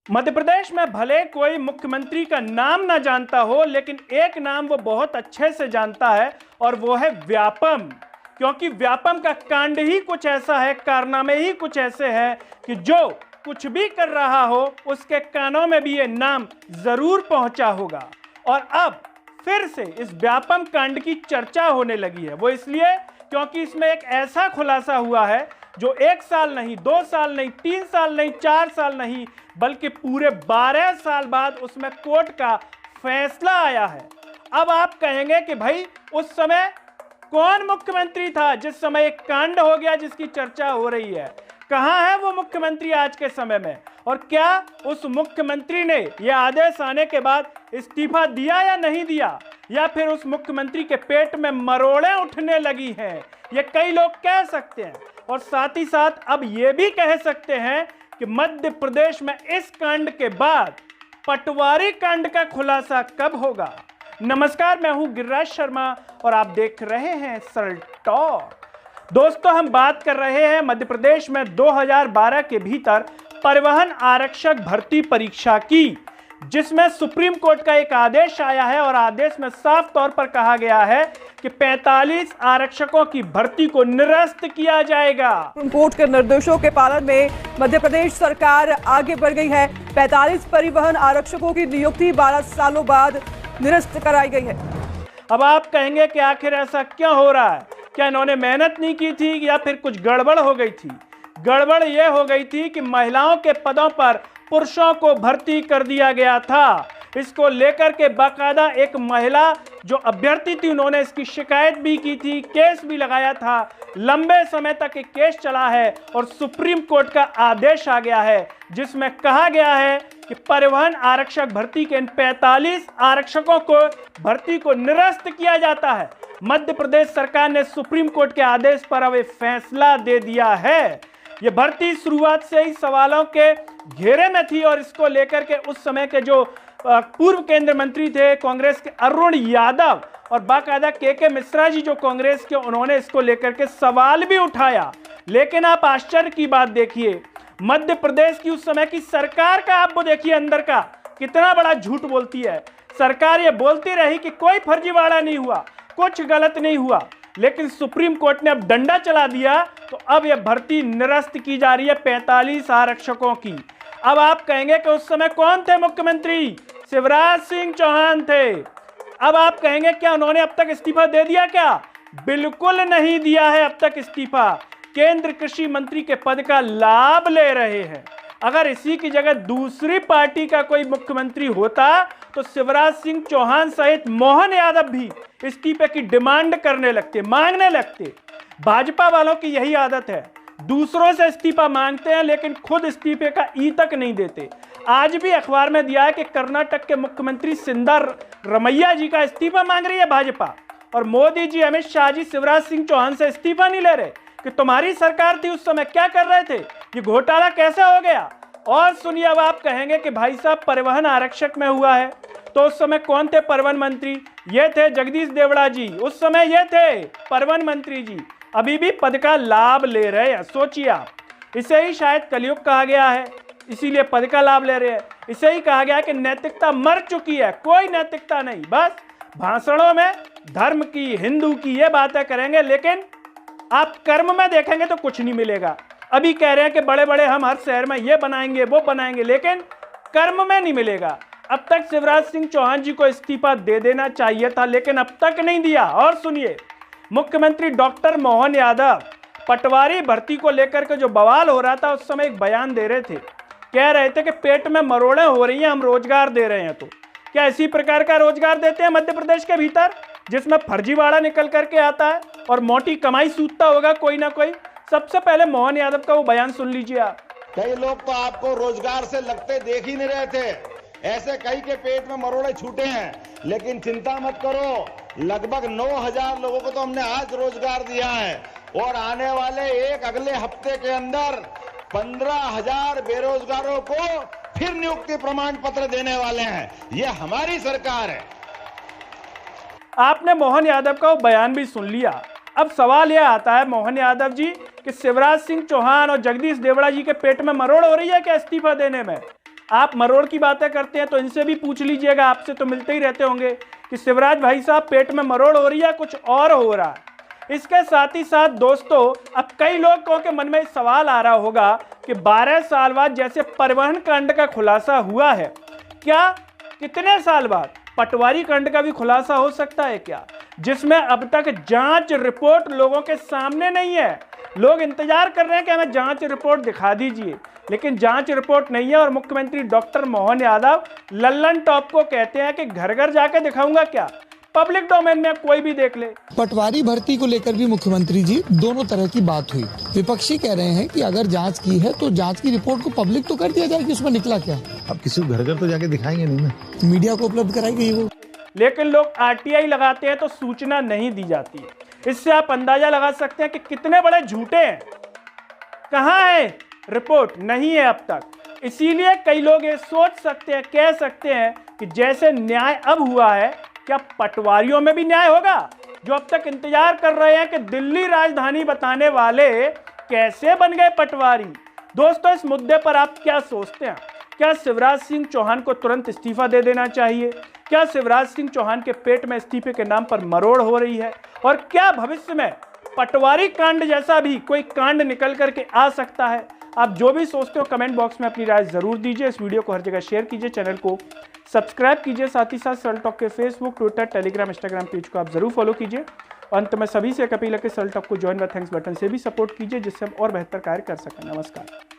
मध्य प्रदेश में भले कोई मुख्यमंत्री का नाम ना जानता हो, लेकिन एक नाम वो बहुत अच्छे से जानता है और वो है व्यापम। क्योंकि व्यापम का कांड ही कुछ ऐसा है, कारनामे ही कुछ ऐसे हैं कि जो कुछ भी कर रहा हो उसके कानों में भी ये नाम जरूर पहुंचा होगा। और अब फिर से इस व्यापम कांड की चर्चा होने लगी है। वो इसलिए क्योंकि इसमें एक ऐसा खुलासा हुआ है जो 1 साल नहीं, 2 साल नहीं, 3 साल नहीं, 4 साल नहीं, बल्कि पूरे 12 साल बाद उसमें कोर्ट का फैसला आया है। अब आप कहेंगे कि भाई उस समय कौन मुख्यमंत्री था जिस समय एक कांड हो गया जिसकी चर्चा हो रही है? कहां है वो मुख्यमंत्री आज के समय में? और क्या उस मुख्यमंत्री ने यह आदेश आने के बाद इस्तीफा दिया या नहीं दिया, या फिर उस मुख्यमंत्री के पेट में मरोड़ें उठने लगी हैं? ये कई लोग कह सकते हैं। और साथ ही साथ अब ये भी कह सकते हैं कि मध्य प्रदेश में इस कांड के बाद पटवारी कांड का खुलासा कब होगा। नमस्कार, मैं हूं गिरिराज शर्मा और आप देख रहे हैं सरल टॉक। दोस्तों, हम बात कर रहे हैं मध्य प्रदेश में 2012 के भीतर परिवहन आरक्षक भर्ती परीक्षा की, जिसमें सुप्रीम कोर्ट का एक आदेश आया है और आदेश में साफ तौर पर कहा गया है कि 45 आरक्षकों की भर्ती को निरस्त किया जाएगा। सुप्रीम कोर्ट के निर्देशों के पालन में मध्य प्रदेश सरकार आगे बढ़ गई है। 45 परिवहन आरक्षकों की नियुक्ति 12 सालों बाद निरस्त कराई गई है। अब आप कहेंगे कि आखिर ऐसा क्यों हो रहा है? क्या इन्होंने मेहनत नहीं की थी या फिर कुछ गड़बड़ हो गई थी? गड़बड़ यह हो गई थी कि महिलाओं के पदों पर पुरुषों को भर्ती कर दिया गया था। इसको लेकर के बाकायदा एक महिला जो अभ्यर्थी थी, उन्होंने इसकी शिकायत भी की थी, केस भी लगाया था। लंबे समय तक एक केस चला है और सुप्रीम कोर्ट का आदेश आ गया है जिसमें कहा गया है कि परिवहन आरक्षक भर्ती के इन 45 आरक्षकों को भर्ती को निरस्त किया जाता है। मध्य प्रदेश सरकार ने सुप्रीम कोर्ट के आदेश पर अब फैसला दे दिया है। ये भर्ती शुरुआत से ही सवालों के घेरे में थी और इसको लेकर के उस समय के जो पूर्व केंद्रीय मंत्री थे कांग्रेस के अरुण यादव और बाकायदा के मिश्रा जी जो कांग्रेस के, उन्होंने इसको लेकर के सवाल भी उठाया। लेकिन आप आश्चर्य की बात देखिए, मध्य प्रदेश की उस समय की सरकार का आप वो देखिए अंदर का कितना बड़ा झूठ बोलती है। सरकार ये बोलती रही कि कोई फर्जीवाड़ा नहीं हुआ, कुछ गलत नहीं हुआ, लेकिन सुप्रीम कोर्ट ने अब डंडा चला दिया तो अब यह भर्ती निरस्त की जा रही है 45 आरक्षकों की। अब आप कहेंगे कि उस समय कौन थे मुख्यमंत्री? शिवराज सिंह चौहान थे। अब आप कहेंगे क्या उन्होंने अब तक इस्तीफा दे दिया? क्या बिल्कुल नहीं दिया है अब तक इस्तीफा। केंद्र कृषि मंत्री के पद का लाभ ले रहे हैं। अगर इसी की जगह दूसरी पार्टी का कोई मुख्यमंत्री होता तो शिवराज सिंह चौहान सहित मोहन यादव भी इस्तीफे की डिमांड करने लगते, मांगने लगते। भाजपा वालों की यही आदत है, दूसरों से इस्तीफा मांगते हैं लेकिन खुद इस्तीफे का ई तक नहीं देते। आज भी अखबार में दिया है कि कर्नाटक के मुख्यमंत्री सिद्धारमैया जी का इस्तीफा मांग रही है भाजपा, और मोदी जी, अमित शाह जी शिवराज सिंह चौहान से इस्तीफा नहीं ले रहे कि तुम्हारी सरकार थी उस समय क्या कर रहे थे, ये घोटाला कैसे हो गया। और सुनिए, अब आप कहेंगे कि भाई साहब परिवहन आरक्षक में हुआ है तो उस समय कौन थे परिवहन मंत्री? ये थे जगदीश देवड़ा जी, उस समय ये थे परिवहन मंत्री जी, अभी भी पद का लाभ ले रहे हैं। सोचिए आप, इसे ही शायद कलयुग कहा गया है, इसीलिए पद का लाभ ले रहे हैं। इसे ही कहा गया कि नैतिकता मर चुकी है, कोई नैतिकता नहीं, बस भाषणों में धर्म की, हिंदू की ये बातें करेंगे, लेकिन आप कर्म में देखेंगे तो कुछ नहीं मिलेगा। अभी कह रहे हैं कि बड़े बड़े हम हर शहर में ये बनाएंगे वो बनाएंगे, लेकिन कर्म में नहीं मिलेगा। अब तक शिवराज सिंह चौहान जी को इस्तीफा दे देना चाहिए था, लेकिन अब तक नहीं दिया। और सुनिए, मुख्यमंत्री डॉक्टर मोहन यादव पटवारी भर्ती को लेकर के जो बवाल हो रहा था उस समय एक बयान दे रहे थे, कह रहे थे कि पेट में मरोड़ें हो रही हैं, हम रोजगार दे रहे हैं। तो क्या इसी प्रकार का रोजगार देते हैं मध्य प्रदेश के भीतर जिसमें फर्जीवाड़ा निकल करके आता है और मोटी कमाई सूतता होगा कोई ना कोई? सबसे पहले मोहन यादव का वो बयान सुन लीजिए आप। कई लोग तो आपको रोजगार से लगते देख ही नहीं रहे थे, ऐसे कई के पेट में मरोड़े छूटे हैं। लेकिन चिंता मत करो, लगभग 9,000 लोगों को तो हमने आज रोजगार दिया है और आने वाले अगले हफ्ते के अंदर 15,000 बेरोजगारों को फिर नियुक्ति प्रमाण पत्र देने वाले हैं। ये हमारी सरकार है। आपने मोहन यादव का वो बयान भी सुन लिया। अब सवाल यह आता है मोहन यादव जी कि शिवराज सिंह चौहान और जगदीश देवड़ा जी के पेट में मरोड़ हो रही है क्या इस्तीफा देने में? आप मरोड़ की बातें करते हैं तो इनसे भी पूछ लीजिएगा, आपसे तो मिलते ही रहते होंगे कि शिवराज भाई साहब पेट में मरोड़ हो रही है, कुछ और हो रहा है। इसके साथ ही साथ दोस्तों, अब कई लोगों के मन में सवाल आ रहा होगा कि 12 साल बाद जैसे परिवहन कांड का खुलासा हुआ है, क्या कितने साल बाद पटवारी कांड का भी खुलासा हो सकता है क्या, जिसमें अब तक जांच रिपोर्ट लोगों के सामने नहीं है। लोग इंतजार कर रहे हैं कि हमें जांच रिपोर्ट दिखा दीजिए, लेकिन जांच रिपोर्ट नहीं है और मुख्यमंत्री डॉक्टर मोहन यादव लल्लन टॉप को कहते हैं कि घर घर जाके दिखाऊंगा क्या, पब्लिक डोमेन में कोई भी देख ले। पटवारी भर्ती को लेकर भी मुख्यमंत्री जी दोनों तरह की बात हुई। विपक्षी कह रहे हैं कि अगर जांच की है तो जांच की रिपोर्ट को पब्लिक तो कर दिया जाए कि उसमें निकला क्या। अब किसी को घर घर तो जाके दिखाएंगे नहीं ना, मीडिया को उपलब्ध कराई गई वो। लेकिन लोग आरटीआई लगाते हैं तो सूचना नहीं दी जाती है। इससे आप अंदाजा लगा सकते हैं कि कितने बड़े झूठे हैं। कहाँ है रिपोर्ट? नहीं है अब तक। इसीलिए कई लोग ये सोच सकते हैं, कह सकते हैं कि जैसे न्याय अब हुआ है, क्या पटवारियों में भी न्याय होगा, जो अब तक इंतजार कर रहे हैं कि दिल्ली राजधानी बताने वाले कैसे बन गए पटवारी। दोस्तों, इस मुद्दे पर आप क्या सोचते हैं? क्या शिवराज सिंह चौहान को तुरंत इस्तीफा दे देना चाहिए? क्या शिवराज सिंह चौहान के पेट में इस्तीफे के नाम पर मरोड़ हो रही है? और क्या भविष्य में पटवारी कांड जैसा भी कोई कांड निकल करके आ सकता है? आप जो भी सोचते हो कमेंट बॉक्स में अपनी राय जरूर दीजिए। इस वीडियो को हर जगह शेयर कीजिए, चैनल को सब्सक्राइब कीजिए, साथ ही साथ सल्ट टॉक के Facebook, Twitter, Telegram, Instagram page को आप जरूर फॉलो कीजिए। अंत में सभी से एक अपील है कि सल्ट टॉक को ज्वाइन व थैंक्स बटन से भी सपोर्ट कीजिए, जिससे हम और बेहतर कार्य कर सकें। नमस्कार।